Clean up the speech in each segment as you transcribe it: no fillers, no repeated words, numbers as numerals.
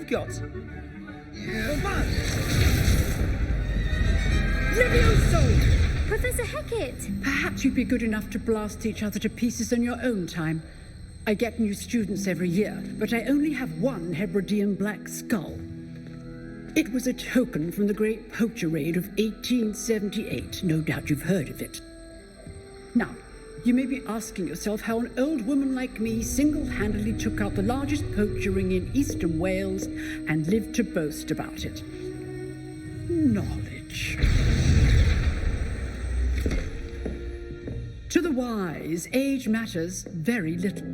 you've got. Levioso! Professor Hackett! Perhaps you'd be good enough to blast each other to pieces in your own time. I get new students every year, but I only have one Hebridean black skull. It was a token from the Great Poacher Raid of 1878. No doubt you've heard of it. Now, you may be asking yourself how an old woman like me single-handedly took out the largest poacher ring in eastern Wales and lived to boast about it. Knowledge. To the wise, age matters very little.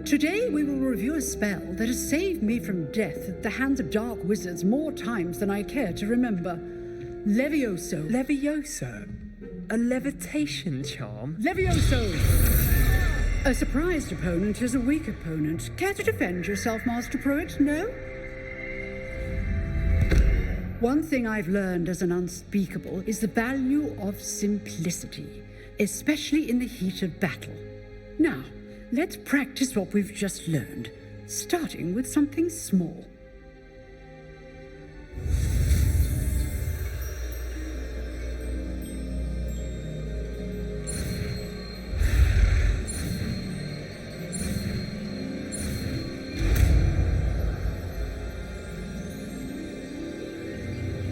Today we will review a spell that has saved me from death at the hands of dark wizards more times than I care to remember. Levioso. Levioso? A levitation charm? Levioso! A surprised opponent is a weak opponent. Care to defend yourself, Master Pruitt? No? One thing I've learned as an unspeakable is the value of simplicity, especially in the heat of battle. Now, let's practice what we've just learned, starting with something small.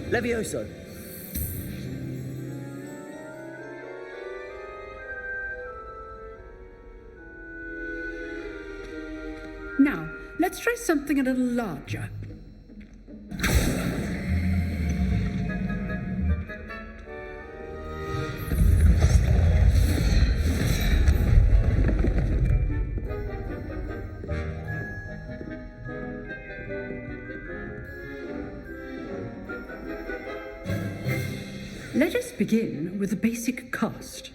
Levioso. Now, let's try something a little larger. Let us begin with the basic cast.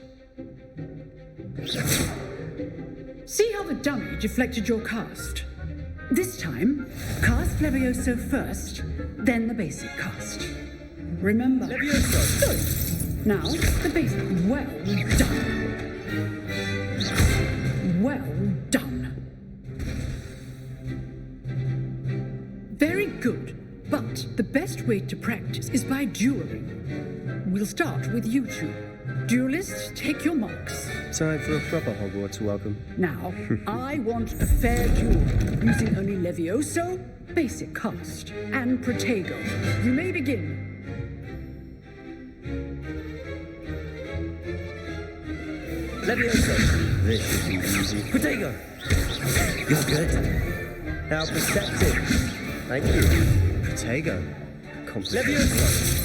See how the dummy deflected your cast? This time, cast Levioso first, then the basic cast. Remember? Levioso. Good. Now, the basic. Well done. Well done. Very good. But the best way to practice is by dueling. We'll start with you two. Duelists, take your marks. Time for a proper Hogwarts welcome. Now, I want a fair duel, using only Levioso, basic cast, and Protego. You may begin. Levioso. This should be easy. Protego. You're good. How perceptive. Thank you. Protego. Levioso.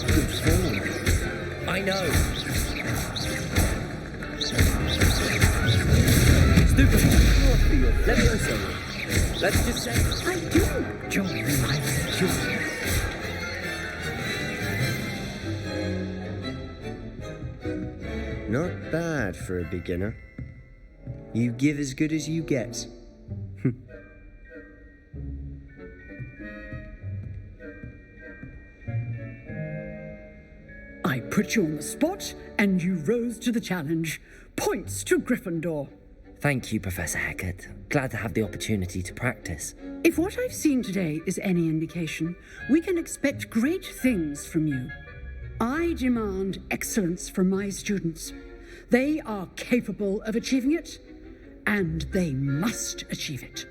Good form. I know. Stupid. Levioso. Let's just say I do enjoy my duel. Not bad for a beginner. You give as good as you get. I put you on the spot, and you rose to the challenge. Points to Gryffindor. Thank you, Professor Hackett. Glad to have the opportunity to practice. If what I've seen today is any indication, we can expect great things from you. I demand excellence from my students. They are capable of achieving it, and they must achieve it.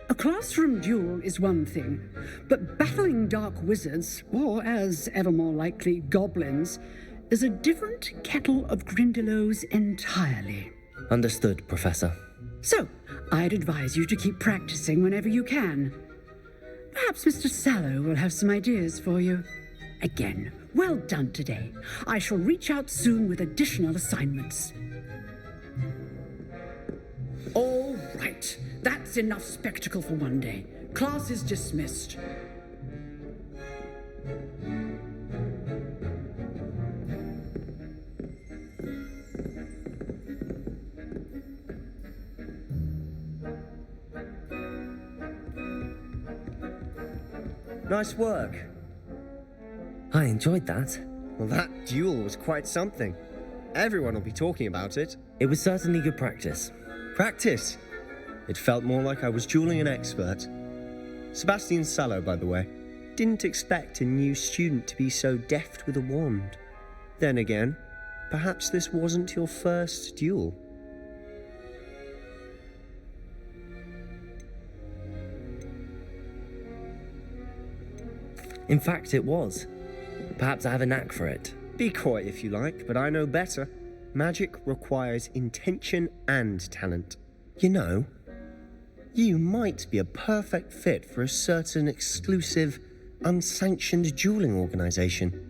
A classroom duel is one thing, but battling dark wizards, or as ever more likely, goblins, is a different kettle of Grindylows entirely. Understood, Professor. So, I'd advise you to keep practicing whenever you can. Perhaps Mr. Sallow will have some ideas for you. Again, well done today. I shall reach out soon with additional assignments. All right, that's enough spectacle for one day. Class is dismissed. Nice work. I enjoyed that. Well, that duel was quite something. Everyone will be talking about it. It was certainly good practice. Practice. It felt more like I was dueling an expert. Sebastian Sallow, by the way. Didn't expect a new student to be so deft with a wand. Then again, perhaps this wasn't your first duel. In fact, it was. Perhaps I have a knack for it. Be coy if you like, but I know better. Magic requires intention and talent. You know, you might be a perfect fit for a certain exclusive, unsanctioned dueling organization.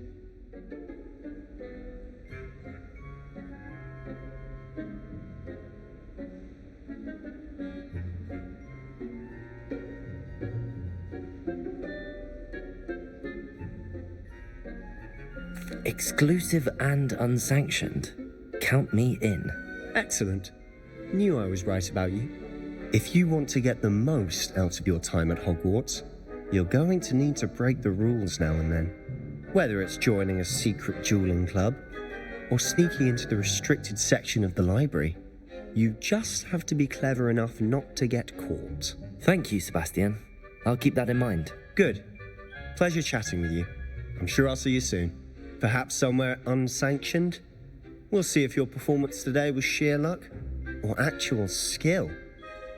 Exclusive and unsanctioned. Count me in. Excellent. Knew I was right about you. If you want to get the most out of your time at Hogwarts, you're going to need to break the rules now and then. Whether it's joining a secret dueling club or sneaking into the restricted section of the library, you just have to be clever enough not to get caught. Thank you, Sebastian. I'll keep that in mind. Good. Pleasure chatting with you. I'm sure I'll see you soon. Perhaps somewhere unsanctioned? We'll see if your performance today was sheer luck or actual skill.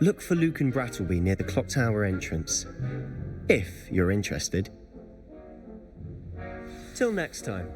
Look for Luke and Brattleby near the clock tower entrance, if you're interested. Till next time.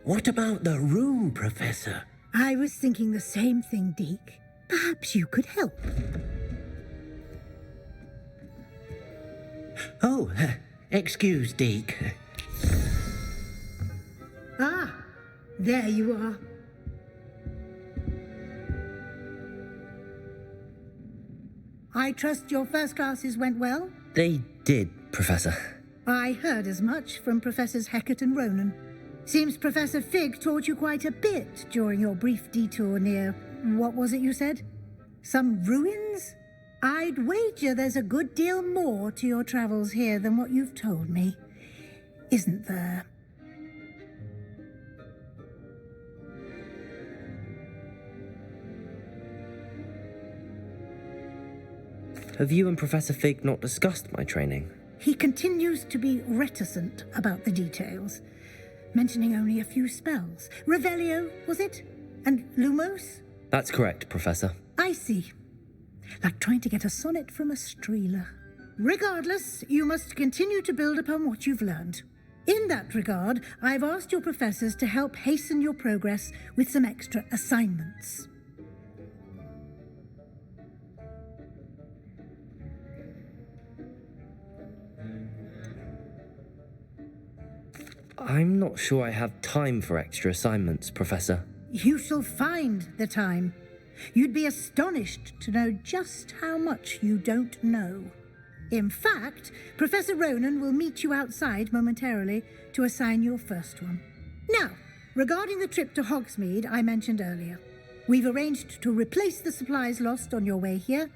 What about the room, Professor? I was thinking the same thing, Deke. Perhaps you could help. Oh, excuse, Deke. Ah, there you are. I trust your first classes went well? They did, Professor. I heard as much from Professors Hecat and Ronan. Seems Professor Fig taught you quite a bit during your brief detour near... what was it you said? Some ruins? I'd wager there's a good deal more to your travels here than what you've told me. Isn't there? Have you and Professor Fig not discussed my training? He continues to be reticent about the details, mentioning only a few spells. Revelio, was it? And Lumos? That's correct, Professor. I see. Like trying to get a sonnet from a streeler. Regardless, you must continue to build upon what you've learned. In that regard, I've asked your professors to help hasten your progress with some extra assignments. I'm not sure I have time for extra assignments, Professor. You shall find the time. You'd be astonished to know just how much you don't know. In fact, Professor Ronan will meet you outside momentarily to assign your first one. Now, regarding the trip to Hogsmeade I mentioned earlier, we've arranged to replace the supplies lost on your way here,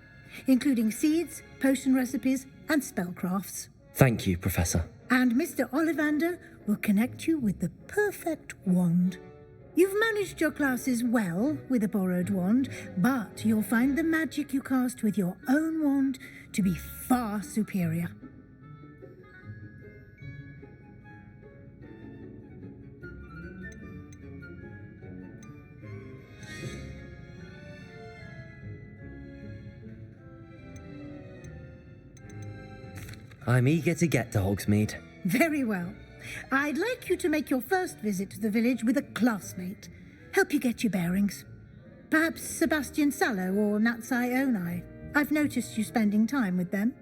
including seeds, potion recipes, and spellcrafts. Thank you, Professor. And Mr. Ollivander will connect you with the perfect wand. You've managed your classes well with a borrowed wand, but you'll find the magic you cast with your own wand to be far superior. I'm eager to get to Hogsmeade. Very well. I'd like you to make your first visit to the village with a classmate. Help you get your bearings. Perhaps Sebastian Sallow or Natsai Onai. I've noticed you spending time with them.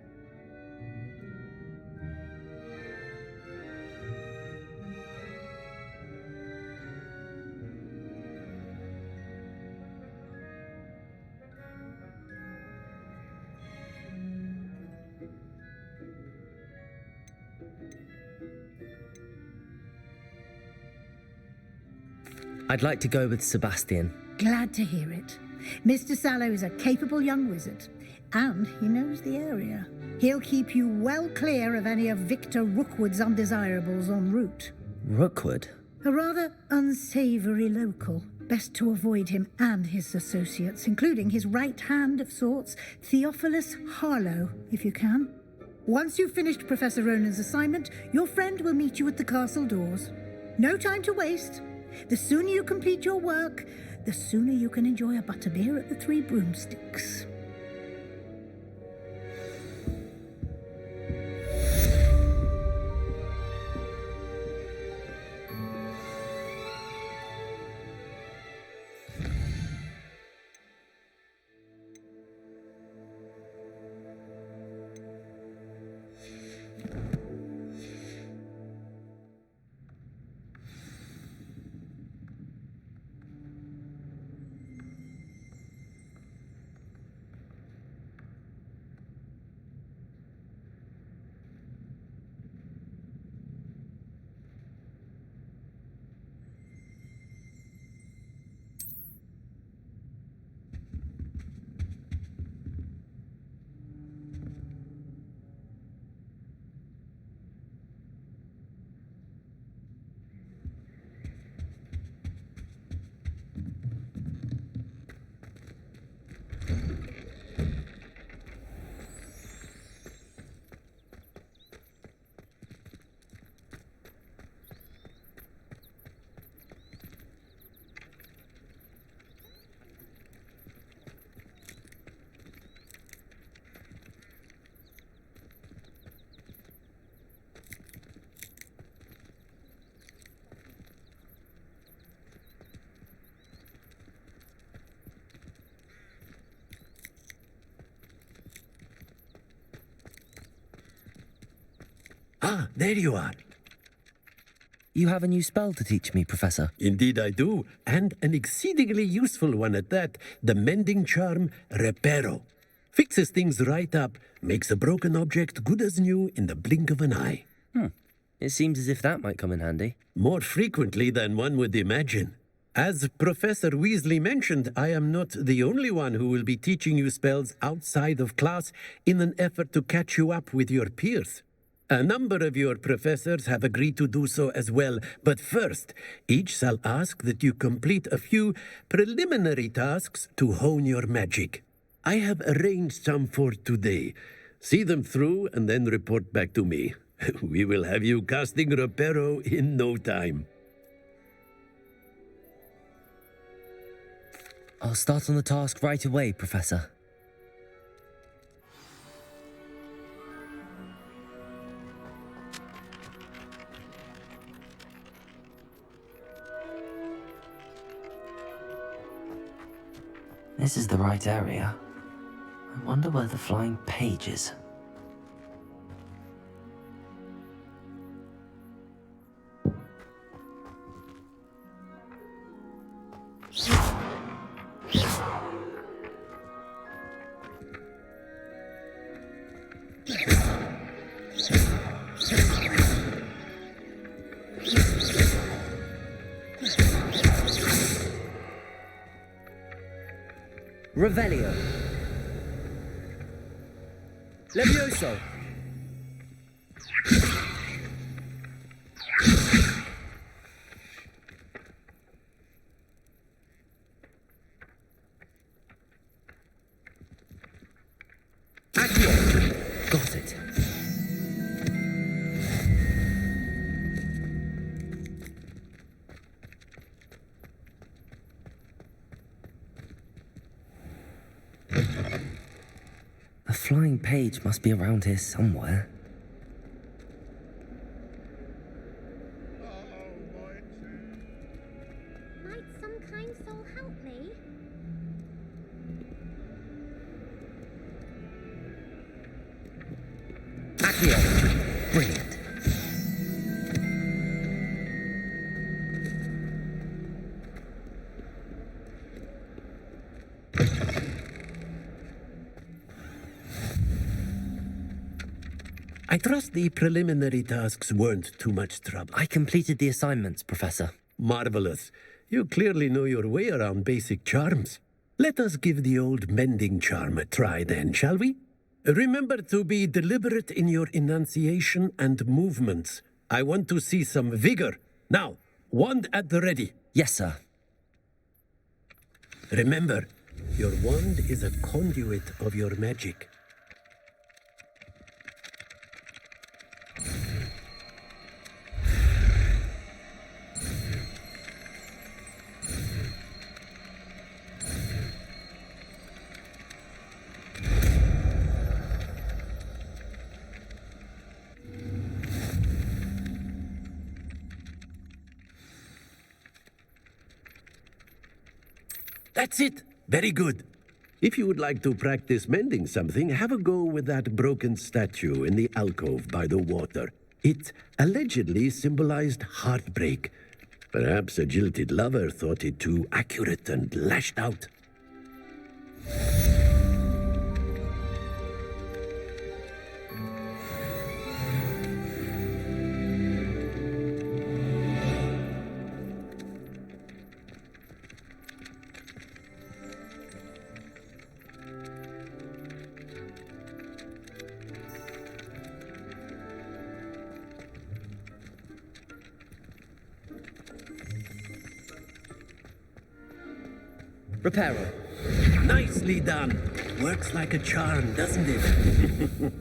I'd like to go with Sebastian. Glad to hear it. Mr. Sallow is a capable young wizard, and he knows the area. He'll keep you well clear of any of Victor Rookwood's undesirables en route. Rookwood? A rather unsavoury local. Best to avoid him and his associates, including his right hand of sorts, Theophilus Harlow, if you can. Once you've finished Professor Ronan's assignment, your friend will meet you at the castle doors. No time to waste. The sooner you complete your work, the sooner you can enjoy a butterbeer at the Three Broomsticks. Ah, there you are. You have a new spell to teach me, Professor. Indeed I do, and an exceedingly useful one at that, the mending charm Reparo. Fixes things right up, makes a broken object good as new in the blink of an eye. It seems as if that might come in handy. More frequently than one would imagine. As Professor Weasley mentioned, I am not the only one who will be teaching you spells outside of class in an effort to catch you up with your peers. A number of your professors have agreed to do so as well, but first, each shall ask that you complete a few preliminary tasks to hone your magic. I have arranged some for today. See them through and then report back to me. We will have you casting Reparo in no time. I'll start on the task right away, Professor. This is the right area. I wonder where the flying page is. Revelio. Levioso. Accio. Got it. The flying page must be around here somewhere. Might some kind soul help me? Accio. Brilliant. I trust the preliminary tasks weren't too much trouble. I completed the assignments, Professor. Marvelous. You clearly know your way around basic charms. Let us give the old mending charm a try then, shall we? Remember to be deliberate in your enunciation and movements. I want to see some vigor. Now, wand at the ready. Yes, sir. Remember, your wand is a conduit of your magic. That's it. Very good. If you would like to practice mending something, have a go with that broken statue in the alcove by the water. It allegedly symbolized heartbreak. Perhaps a jilted lover thought it too accurate and lashed out. Reparo. Nicely done. Works like a charm, doesn't it?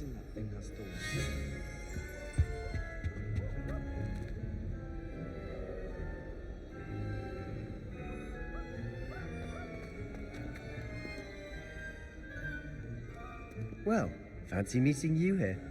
reason that thing has thorns. Well, fancy meeting you here.